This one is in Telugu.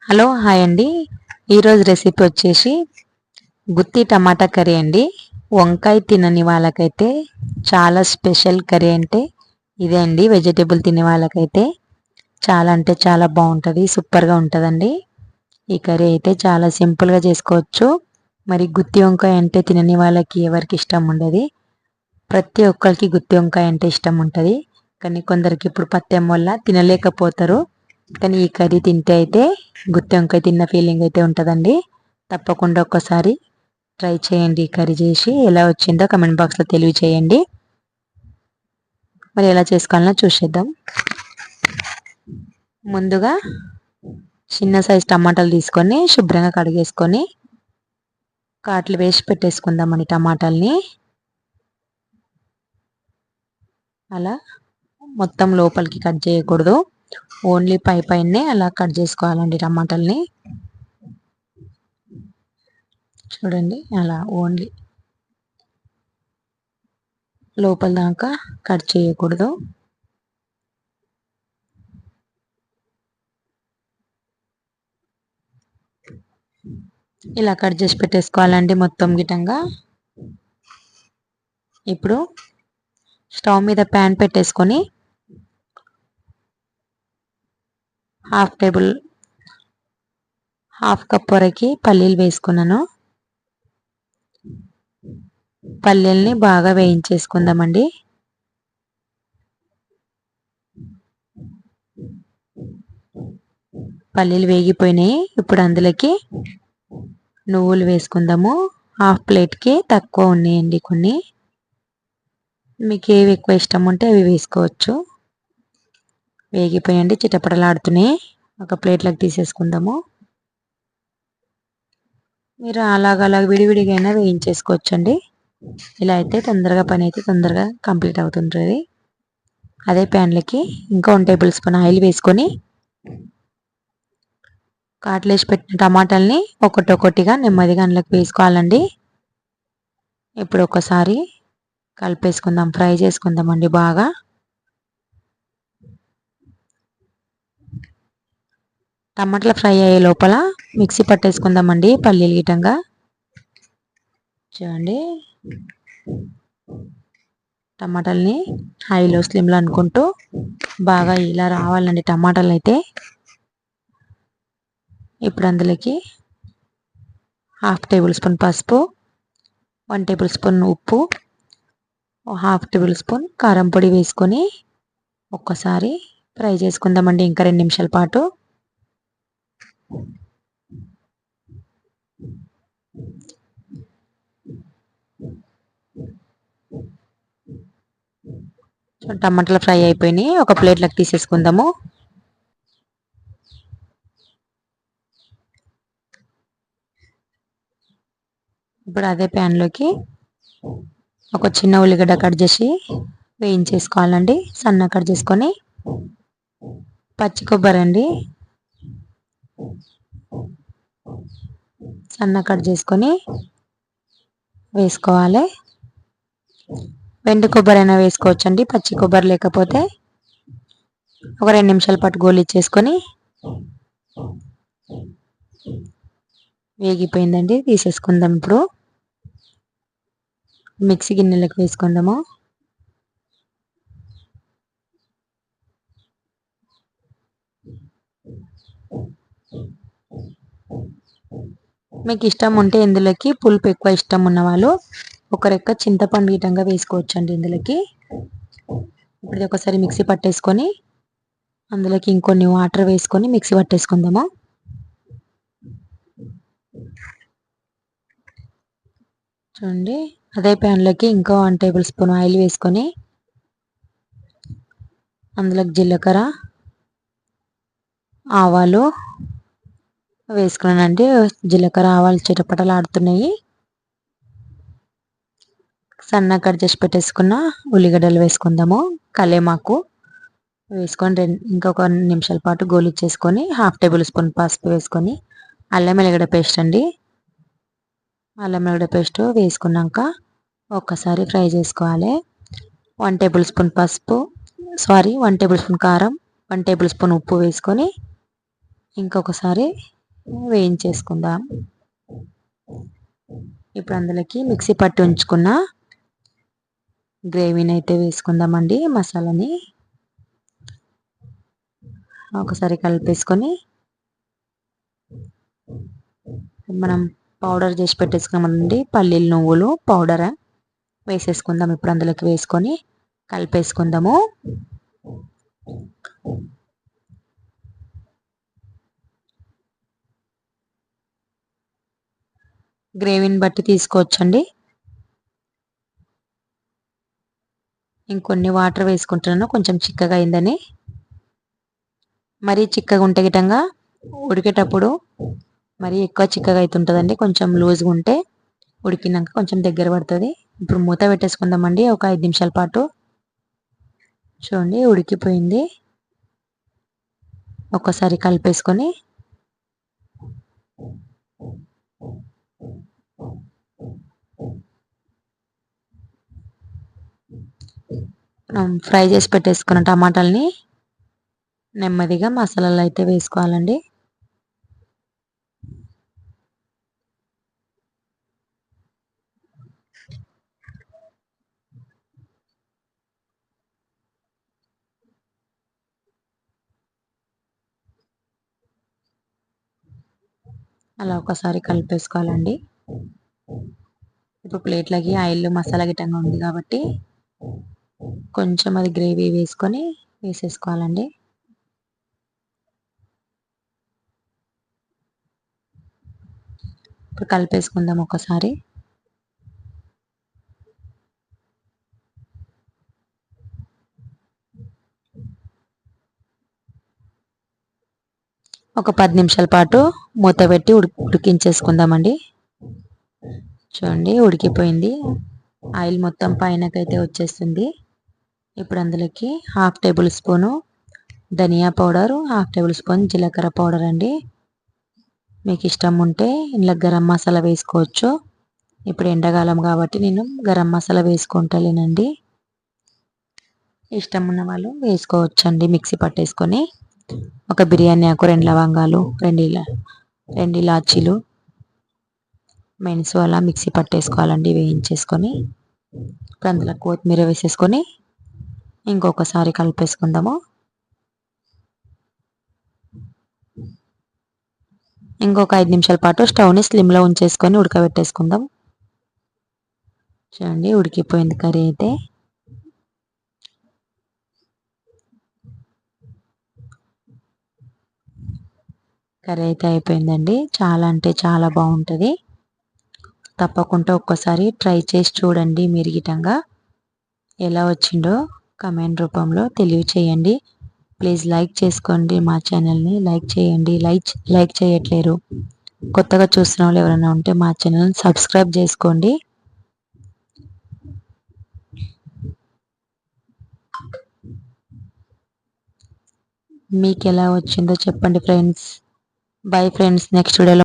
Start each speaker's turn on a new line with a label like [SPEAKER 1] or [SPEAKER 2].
[SPEAKER 1] హలో హాయ్ అండి. ఈరోజు రెసిపీ వచ్చేసి గుత్తి టమాటా కర్రీ అండి. వంకాయ తినని వాళ్ళకైతే చాలా స్పెషల్ కర్రీ అంటే ఇదే అండి. వెజిటేబుల్ తినే వాళ్ళకైతే చాలా అంటే చాలా బాగుంటుంది, సూపర్గా ఉంటుందండి. ఈ కర్రీ అయితే చాలా సింపుల్గా చేసుకోవచ్చు. మరి గుత్తి వంకాయ అంటే తినని వాళ్ళకి ఎవరికి ఇష్టం ఉండదు. ప్రతి ఒక్కరికి గుత్తి వంకాయ అంటే ఇష్టం ఉంటుంది. కానీ కొందరికి ఇప్పుడు పత్యం వల్ల తినలేకపోతారు. కానీ ఈ కర్రీ తింటే అయితే గుత్తి వంకాయ తిన్న ఫీలింగ్ అయితే ఉంటుందండి. తప్పకుండా ఒక్కసారి ట్రై చేయండి. ఈ కర్రీ చేసి ఎలా వచ్చిందో కమెంట్ బాక్స్లో తెలియచేయండి. మరి ఎలా చేసుకోవాలన్నా చూసేద్దాం. ముందుగా చిన్న సైజు టమాటాలు తీసుకొని శుభ్రంగా కడిగేసుకొని కాట్లు వేసి పెట్టేసుకుందామండి. టమాటాలని అలా మొత్తం లోపలికి కట్ చేయకూడదు, ఓన్లీ పైనే అలా కట్ చేసుకోవాలండి. టమాటాలని చూడండి, అలా ఓన్లీ లోపల దాకా కట్ చేయకూడదు. ఇలా కట్ చేసి పెట్టేసుకోవాలండి మొత్తం గిటంగా. ఇప్పుడు స్టవ్ మీద ప్యాన్ పెట్టేసుకొని హాఫ్ కప్ వరకు పల్లీలు వేసుకున్నాను. పల్లీల్ని బాగా వేయించేసుకుందామండి. పల్లీలు వేగిపోయినాయి. ఇప్పుడు అందులోకి నువ్వులు వేసుకుందాము. హాఫ్ ప్లేట్కి తక్కువ ఉన్నాయండి కొన్ని. మీకు ఏవి ఎక్కువ ఇష్టం ఉంటే అవి వేసుకోవచ్చు. వేగిపోయండి, చిటపటలాడుతున్నాయి. ఒక ప్లేట్లోకి తీసేసుకుందాము. మీరు అలాగ విడివిడిగా అయినా వేయించేసుకోవచ్చండి. ఇలా అయితే తొందరగా పని అయితే తొందరగా కంప్లీట్ అవుతుంటుంది. అదే ప్యాన్లోకి ఇంకా 1 టేబుల్ స్పూన్ ఆయిల్ వేసుకొని కాట్లేసి పెట్టిన టమాటాలని ఒక్కొక్కటిగా నెమ్మదిగా అందులోకి వేసుకోవాలండి. ఇప్పుడు ఒకసారి కలిపేసుకుందాం, ఫ్రై చేసుకుందామండి బాగా. టమాటాలు ఫ్రై అయ్యే లోపల మిక్సీ పట్టేసుకుందామండి పల్లీలు గిటంగా. చూడండి, టమాటాలని హైలో స్లిమ్లో అనుకుంటూ బాగా ఇలా రావాలండి టమాటాలు అయితే. ఇప్పుడు అందులోకి హాఫ్ టేబుల్ స్పూన్ పసుపు, 1 టేబుల్ స్పూన్ ఉప్పు, హాఫ్ టేబుల్ స్పూన్ కారం పొడి వేసుకొని ఒక్కసారి ఫ్రై చేసుకుందామండి ఇంకా 2 నిమిషాల పాటు. టమాటాలు ఫ్రై అయిపోయినాయి, ఒక ప్లేట్లోకి తీసేసుకుందాము. ఇప్పుడు అదే ప్యాన్లోకి ఒక చిన్న ఉల్లిగడ్డ కట్ చేసి వేయించేసుకోవాలండి, సన్నగా కట్ చేసుకొని. పచ్చి కొబ్బరి అండి, సన్నగా కట్ చేసుకొని వేసుకోవాలి. వెండి కొబ్బరి అయినా వేసుకోవచ్చండి, పచ్చి కొబ్బరి లేకపోతే. ఒక 2 నిమిషాల పాటు గోలిచ్చేసుకొని వేగిపోయిందండి, తీసేసుకుందాం. ఇప్పుడు మిక్సీ గిన్నెలకు వేసుకుందాము. మీకు ఇష్టం ఉంటే ఇందులోకి పులుపు ఎక్కువ ఇష్టం ఉన్న వాళ్ళు ఒక రెక్క చింతపండు గిటంగా వేసుకోవచ్చండి ఇందులోకి. ఇప్పుడు ఒకసారి మిక్సీ పట్టేసుకొని అందులోకి ఇంకొన్ని వాటర్ వేసుకొని మిక్సీ పట్టేసుకుందాము. చూడండి, అదే ప్యాన్లోకి ఇంకో 1 టేబుల్ స్పూన్ ఆయిల్ వేసుకొని అందులోకి జీలకర్ర, ఆవాలు వేసుకున్నానండి. జీలకర్ర ఆవాలు చిటపటలాడుతున్నాయి. సన్నగా కట్ చేసి పెట్టేసుకున్న ఉల్లిగడ్డలు వేసుకుందాము. కలేమాకు వేసుకొని ఇంకొక 2 నిమిషాల పాటు గోలిచ్చేసుకొని హాఫ్ టేబుల్ స్పూన్ పసుపు వేసుకొని అల్లం వెల్లిగడ్డ పేస్ట్ అండి, అల్లం వెల్లిగడ్డ పేస్ట్ వేసుకున్నాక ఒక్కసారి ఫ్రై చేసుకోవాలి. 1 టేబుల్ స్పూన్ పసుపు 1 టేబుల్ స్పూన్ కారం, 1 టేబుల్ స్పూన్ ఉప్పు వేసుకొని ఇంకొకసారి వేయించేసుకుందాం. ఇప్పుడు అందులోకి మిక్సీ పట్టి ఉంచుకున్న గ్రేవీని అయితే వేసుకుందామండి. మసాలాని ఒకసారి కలిపేసుకొని మనం పౌడర్ చేసి పెట్టేసుకున్నామండి. పల్లీలు నువ్వులు పౌడర్ వేసేసుకుందాం. ఇప్పుడు అందులోకి వేసుకొని కలిపేసుకుందాము. గ్రేవీని బట్టి తీసుకోవచ్చండి. ఇంకొన్ని వాటర్ వేసుకుంటున్నాను, కొంచెం చిక్కగా అయిందని. మరీ చిక్కగా ఉంటే గిటంగా ఉడికేటప్పుడు మరీ ఎక్కువ చిక్కగా అవుతుంటుందండి. కొంచెం లూజ్గా ఉంటే ఉడికినాక కొంచెం దగ్గర పడుతుంది. ఇప్పుడు మూత పెట్టేసుకుందామండి ఒక 5 నిమిషాల పాటు. చూడండి ఉడికిపోయింది. ఒక్కసారి కలిపేసుకొని ఫ్రై చేసి పెట్టేసుకున్న టమాటాలని నెమ్మదిగా మసాలాలు అయితే వేసుకోవాలండి. అలా ఒకసారి కలిపేసుకోవాలండి. ఇప్పుడు ప్లేట్లకి ఆయిల్ మసాలా గిట్టంగా ఉంది కాబట్టి కొంచెం అది గ్రేవీ వేసుకొని వేసేసుకోవాలండి. ఇప్పుడు కలిపేసుకుందాం ఒకసారి. ఒక 10 నిమిషాల పాటు మూత పెట్టి ఉడికించేసుకుందామండి. చూడండి ఉడికిపోయింది. ఆయిల్ మొత్తం పైనకైతే వచ్చేస్తుంది. ఇప్పుడు అందులోకి 1/2 టేబుల్ స్పూను ధనియా పౌడర్, 1/2 టేబుల్ స్పూన్ జీలకర్ర పౌడర్ అండి. మీకు ఇష్టం ఉంటే ఇందులో గరం మసాలా వేసుకోవచ్చు. ఇప్పుడు ఎండాకాలం కాబట్టి నేను గరం మసాలా వేసుకుంటలేనండి. ఇష్టం ఉన్న వాళ్ళు వేసుకోవచ్చండి. మిక్సీ పట్టేసుకొని ఒక బిర్యానీ ఆకు, 2 లవంగాలు, 2 ఇలాచీలు, మెంతులు అలా మిక్సీ పట్టేసుకోవాలండి వేయించేసుకొని. ఇప్పుడు అందులో కొత్తిమీర వేసేసుకొని ఇంకొకసారి కలిపేసుకుందాము. ఇంకొక 5 నిమిషాల పాటు స్టవ్ని స్లిమ్లో ఉంచేసుకొని ఉడకబెట్టేసుకుందాం. చూడండి ఉడికిపోయింది కర్రీ అయితే. కర్రీ అయితే అయిపోయిందండి. చాలా అంటే చాలా బాగుంటుంది. తప్పకుండా ఒక్కసారి ట్రై చేసి చూడండి. మీరు గిటంగా ఎలా వచ్చిందో కమెంట్ రూపంలో తెలియచేయండి. ప్లీజ్ లైక్ చేసుకోండి. మా ఛానల్ని లైక్ చేయండి. లైక్ చేయట్లేరు. కొత్తగా చూస్తున్న వాళ్ళు ఎవరైనా ఉంటే మా ఛానల్ని సబ్స్క్రైబ్ చేసుకోండి. మీకు ఎలా వచ్చిందో చెప్పండి ఫ్రెండ్స్. Bye friends. నెక్స్ట్ వీడియోలో